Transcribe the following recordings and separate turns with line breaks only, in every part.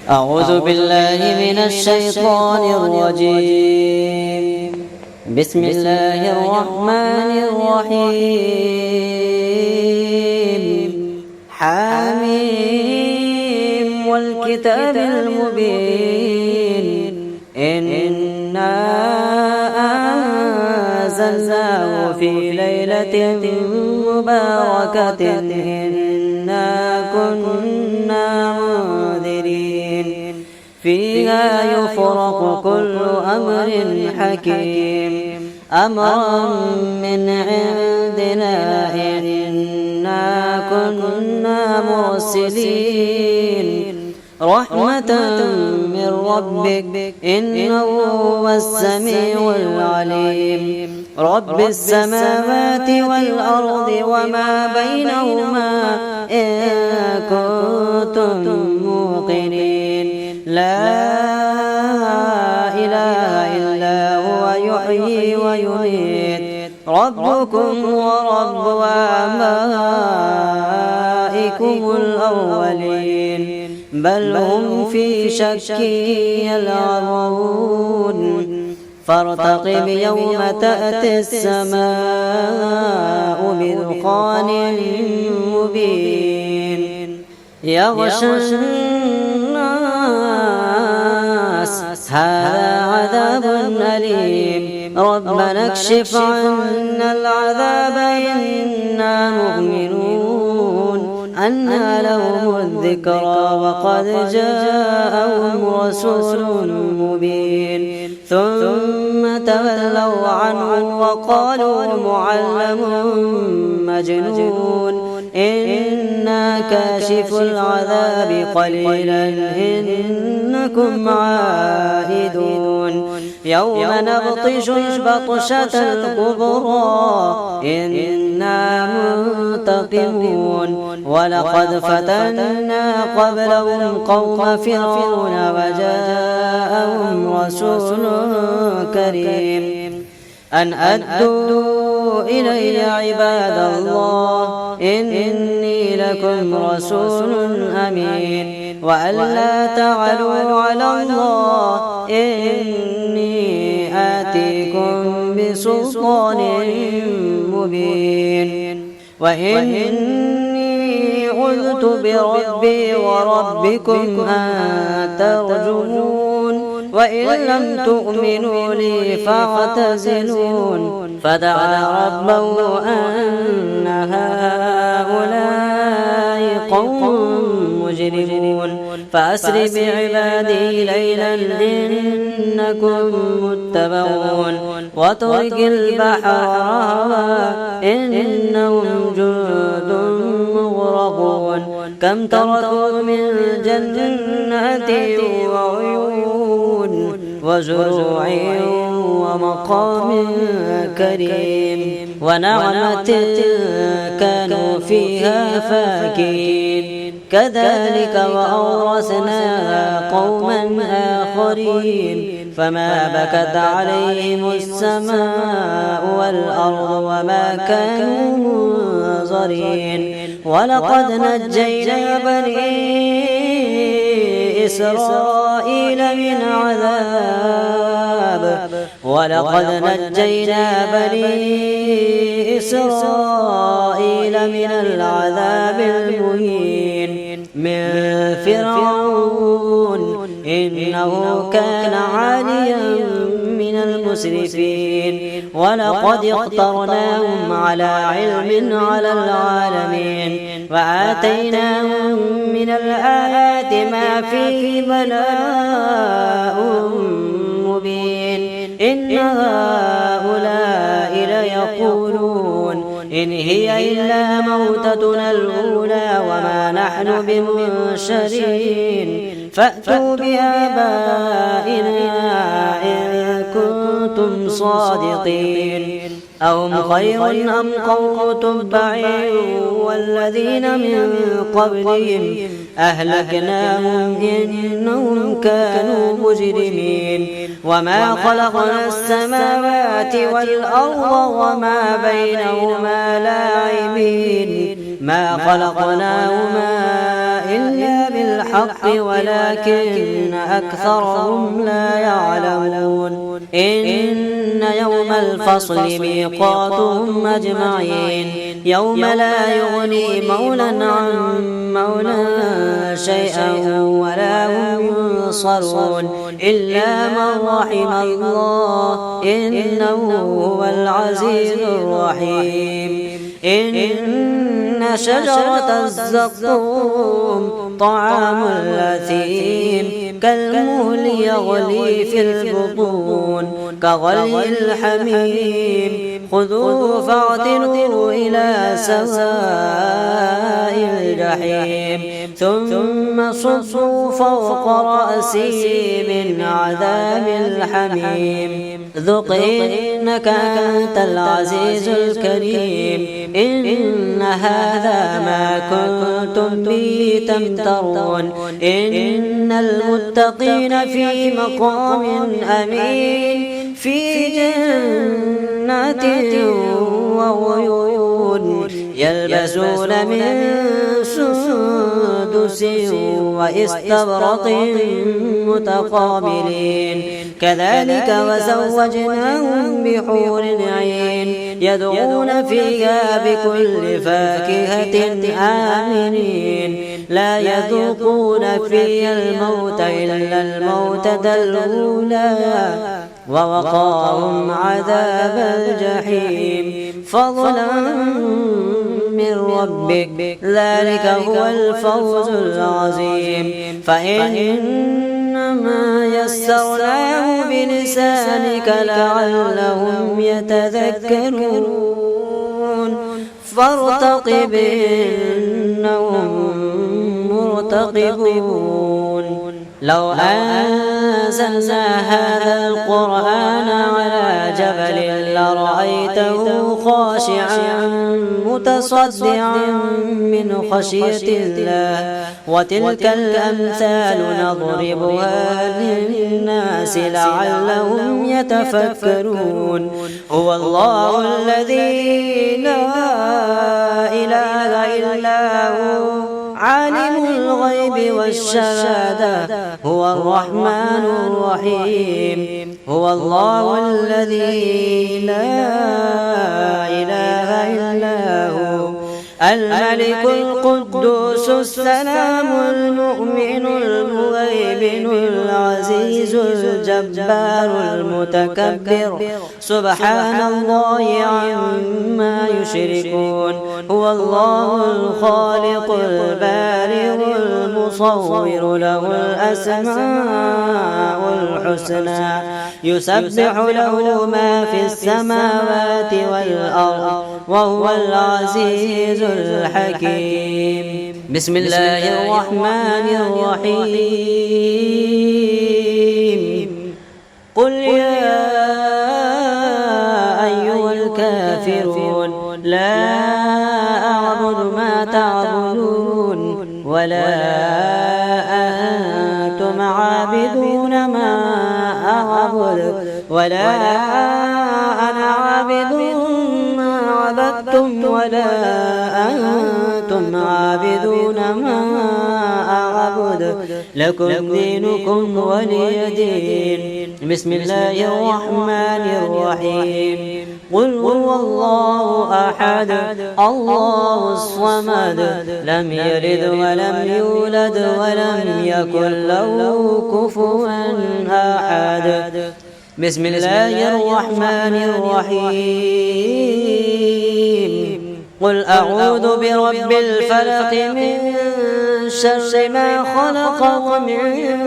أعوذ بالله من الشيطان الرجيم. بسم الله الرحمن الرحيم. حميم والكتاب المبين إنا أنزلناه في ليلة مباركة إنا كنا منذرين فيها يفرق كل أمر حكيم أمرا من عندنا إنا كنا مرسلين رحمة من ربك إنه هو السميع العليم رب السماوات والأرض وما بينهما إن كنتم موقنين لا إله إلا هو يحيي ويميت ربكم ورب آبائكم الأولين بل هم في شك يلعبون فارتقب يوم تأتي السماء بدخان مبين يغشى الناس هذا عذاب أليم ربنا اكشف عنا العذاب إنا مؤمنون أنى لهم الذكرى وقد جاءهم رسول مبين ثم تولوا عنه وقالوا معلم مجنون إنا كاشف العذاب قليلا إنكم عائدون يوم نبطش البطشة الكبرى إنا منتقمون ولقد فتنا قبلهم قوم فرعون وجاءهم رسول كريم أن أدوا إلي عباد الله إني لكم رسول أمين وألا تعلوا على الله إني آتيكم بسلطان مبين وإني عذت بربي وربكم أن ترجمون وإن لم تؤمنوا لي فاعتزلون فدعا ربه أن هؤلاء قوم مجرمون فأسر بعبادي ليلا إنكم متبعون واترك البحر إنهم جند مغرقون كم تركوا من جنات وعيون وزروع ومقام كريم ونعمة كانوا فيها فاكهين كذلك وأورثناها قوما آخرين فما بكت عليهم السماء والأرض وما كانوا منظرين ولقد نجينا بني إسرائيل من عذاب ولقد نجينا بني إسرائيل من العذاب المهين من فرعون إنه كان عاليا من المسرفين ولقد اخترناهم على علم على العالمين وآتيناهم من الآيات ما فيه بلاء مبين إن هؤلاء ليقولون إن هي إلا موتتنا الأولى وما نحن بمنشرين فأتوا بآبائنا إن كنتم صادقين أهم خير أم قوم تبع والذين من قبلهم أهلكناهم إنهم كانوا مجرمين وما خلقنا السماوات والأرض وما بينهما لاعبين ما خلقناهما إلا بالحق ولكن أكثرهم لا يعلمون إن يوم الفصل ميقاتهم أجمعين يوم لا يغني مولى عن مولى شيئا ولا هم ينصرون إلا من رحم الله إنه هو العزيز الرحيم إن شجرة الزقوم طعام الأثيم كالمهل يغلي في البطون كغلي الحميم خذوه فاعتلوه إلى سواء الجحيم ثم صبوا فوق رأسه من عذاب الحميم ذق إنك أنت العزيز الكريم إن هذا ما كنتم به تمترون إن المتقين في مقام أمين في جنات وعيون يلبسون من سندس واستبرق متقابلين كذلك وزوجناهم بحور عين يدعون فيها بكل فاكهة آمنين لا يذوقون فيها الموت إلا الموتة الأولى ووقاهم عذاب الجحيم فضلا من ربك ذلك هو الفوز العظيم فإنما يسرناه بلسانك لعلهم يتذكرون فارتقب إنهم مرتقبون لو أنزلنا هذا القرآن على جبل لرأيته خاشعا متصدعا من خشية الله وتلك الأمثال نضربها للناس لعلهم يتفكرون هو الله الذي لا إله إلا هو عالم الغيب والشهادة هو الرحمن الرحيم هو الله الذي لا إله إلا هو الملك القدوس السلام المؤمن المهيمن العزيز الجبار المتكبر سبحان الله عما يشركون هو الله الخالق البارئ المصور له الأسماء الحسنى يسبح له ما في السماوات والأرض وهو العزيز الحكيم بسم الله الرحمن الرحيم قل يا أيها الكافرون لا أعبد ما تعبدون ولا أنتم عابدون ما أعبد ولا أنا عابد ما عبدتم ولا أنتم عابدون ما أعبد لكم دينكم ولي دين بسم الله الرحمن الرحيم قل هو الله أحد الله الصمد لم يلد ولم يولد ولم يكن له كفوا أحد بسم الله الرحمن الرحيم قل أعوذ برب الفلق من شر ما خلق ومن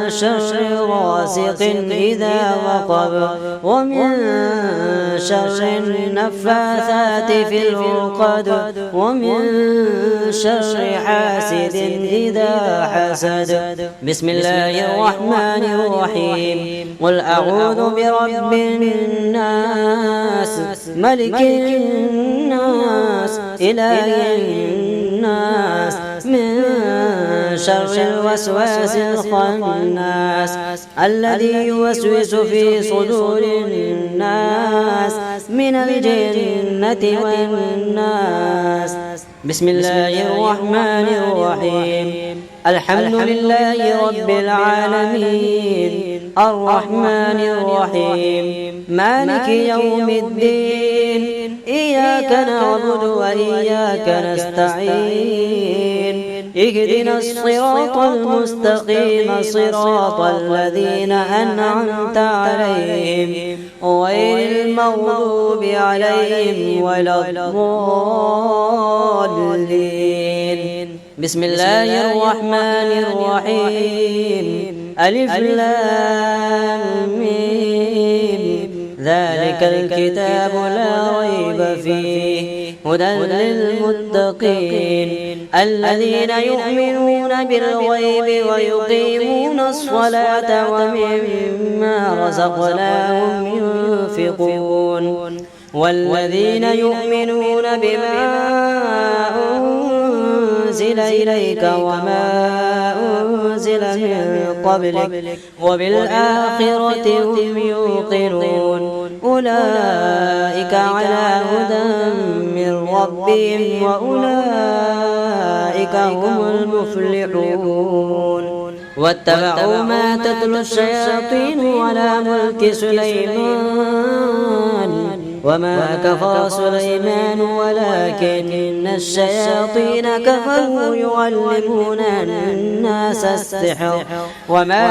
شر غاسق إذا وقب ومن شر النفاثات في العقد ومن شر حاسد إذا حسد بسم الله الرحمن الرحيم قل أعوذ برب الناس ملك الناس إله الناس من شر الوسواس الخناس الذي يوسوس في صدور الناس من الجنة والناس بسم الله الرحمن الرحيم. الحمد لله رب العالمين، الرحمن الرحيم، مالك يوم الدين، إياك نعبد وإياك نستعين، اهدنا الصراط المستقيم، صراط الذين أنعمت عليهم غير المغضوب عليهم ولا الضالين. بسم الله الرحمن الرحيم. ألف لام ميم، ذلك الكتاب لا ريب فيه، هدى للمتقين الذين يؤمنون بالغيب ويقيمون الصلاة ومما رزقناهم ينفقون، والذين يؤمنون بما أنزل إليك وما أنزل من قبلك وبالآخرة هم يوقنون، أولئك على هدى من ربهم وأولئك هم المفلحون. واتبعوا ما تتلو الشياطين على ملك سليمان وما كفر سليمان ولكن الشياطين كفروا يعلمون الناس السحر وما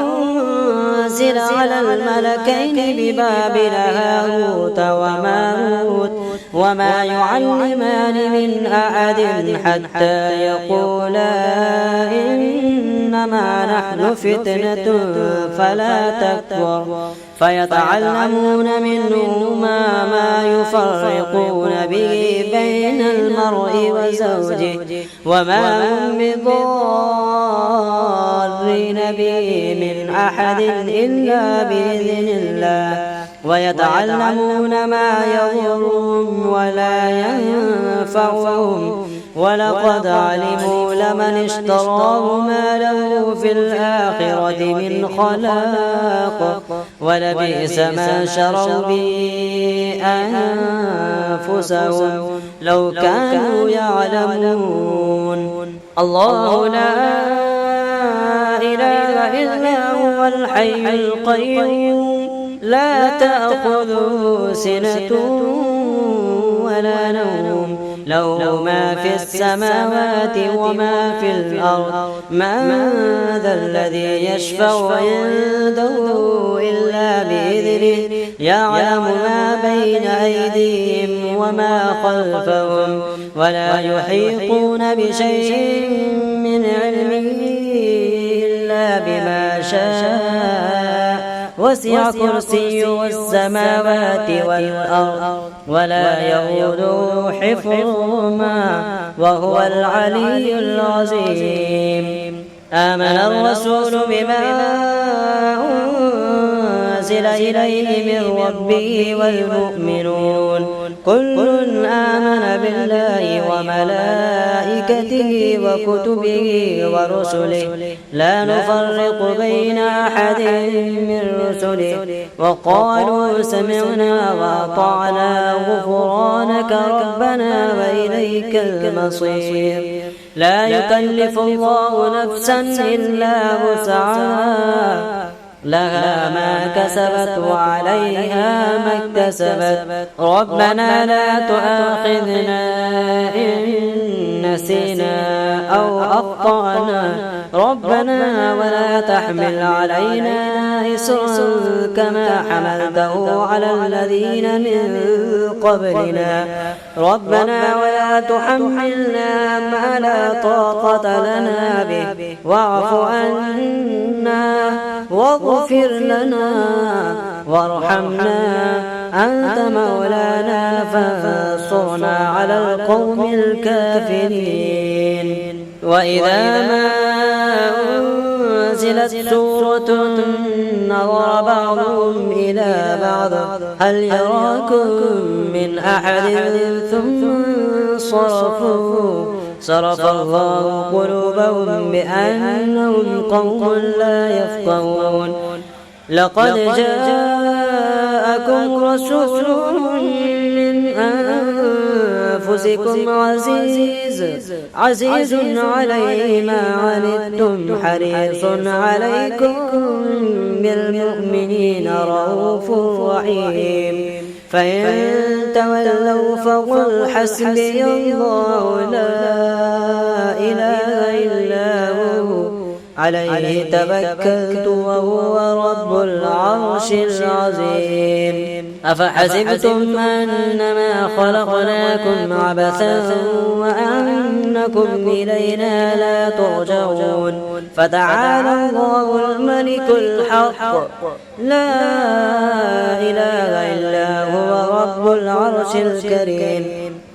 أنزل على الملكين ببابل هاروت وماروت وما يعلمان من أحد حتى يقولا إنما نحن فتنة فلا تكفر، فيتعلمون منهما ما يفرقون به بين المرء وزوجه وما هم بضارين به من أحد إلا بإذن الله، ويتعلمون ما يضرهم ولا ينفعهم، ولقد علموا لمن اشتراه ما له في الآخرة من خلاق، ولبئس ما شروا به أنفسهم لو كانوا يعلمون. الله لا إله إلا هو الحي القيوم، لا تأخذه سنة ولا نوم، له ما في السماوات وما في الأرض، من ذا الذي يشفع عنده إلا بإذنه، يعلم ما بين أيديهم وما خلفهم، ولا يحيطون بشيء من علمه إلا بما شاء، وسع كرسيه السماوات والأرض ولا يؤوده حفظهما وهو العلي العظيم. آمن الرسول بما أنزل إليه من ربه والمؤمنون كل آمن بالله وملائكته وكتبه ورسله لا نفرق بين أحد من رسله، وقالوا سمعنا وأطعنا غفرانك ربنا وإليك المصير. لا يكلف الله نفسا إلا وسعها، لها ما كسبت وعليها ما اكتسبت، ربنا لا تؤاخذنا إن نسينا أو أخطأنا، ربنا ولا تحمل علينا إصرا كما حملته على الذين من قبلنا، ربنا ولا تحملنا ما لا طاقة لنا به، واعف عنا واغفر لنا وارحمنا أنت مولانا فانصرنا على القوم الكافرين. وإذا ما أنزلت سورة نظر بعضهم إلى بعض هل يراكم من أحد ثم صرف الله قلوبهم بأنهم قوم لا يفقهون. لقد جاءكم رسول من أنفسكم عزيز عليه ما عنتم حريص عليكم بالمؤمنين رؤوف رحيم فإن تولوا فقل حسبي الله لا إله إلا هو عليه توكلت وهو رب العرش العظيم أفحسبتم أنما خلقناكم عبثا وأنكم إلينا لا ترجعون فتعالى الله الملك الحق لا إله إلا هو رب العرش الكريم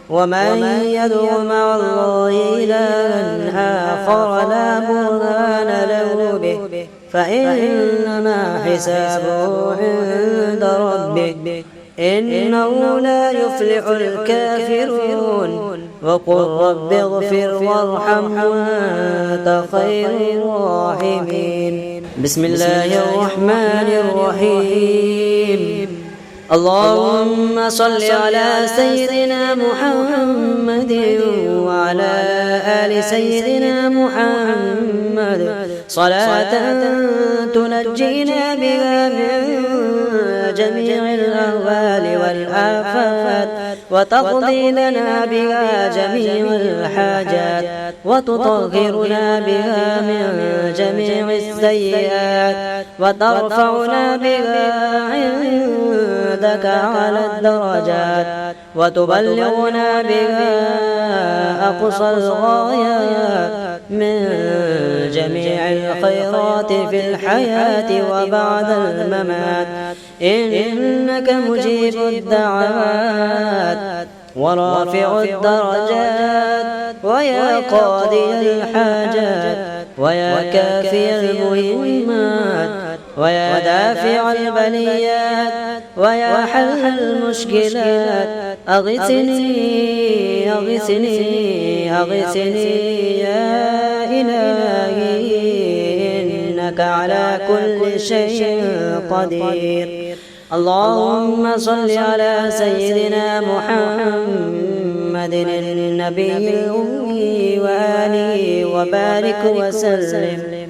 ومن يدعو مع الله إلها آخر لا برهان له به فإنما حسابه عند ربه إنه لا يفلح الكافرون وقل رب اغفر وارحم وأنت خير الراحمين بسم الله الرحمن الرحيم اللهم صل على سيدنا محمد وعلى آل سيدنا محمد صلاة تنجينا بها من جميع الأهوال والآفات وتقضي لنا بها جميع الحاجات وتطهرنا بها من جميع السيئات وترفعنا بها عندك على الدرجات وتبلغنا بها أقصى الغايات من جميع الخيرات في الحياة وبعد الممات إنك مجيب الدعوات ورافع الدرجات ويا قاضي الحاجات ويا كافي المهمات ويا دافع البليات ويا حل المشكلات أغثني أغثني أغثني يا إلهي إنك على كل شيء قدير اللهم صل على سيدنا محمد النبي الأمي وآله وبارك وسلم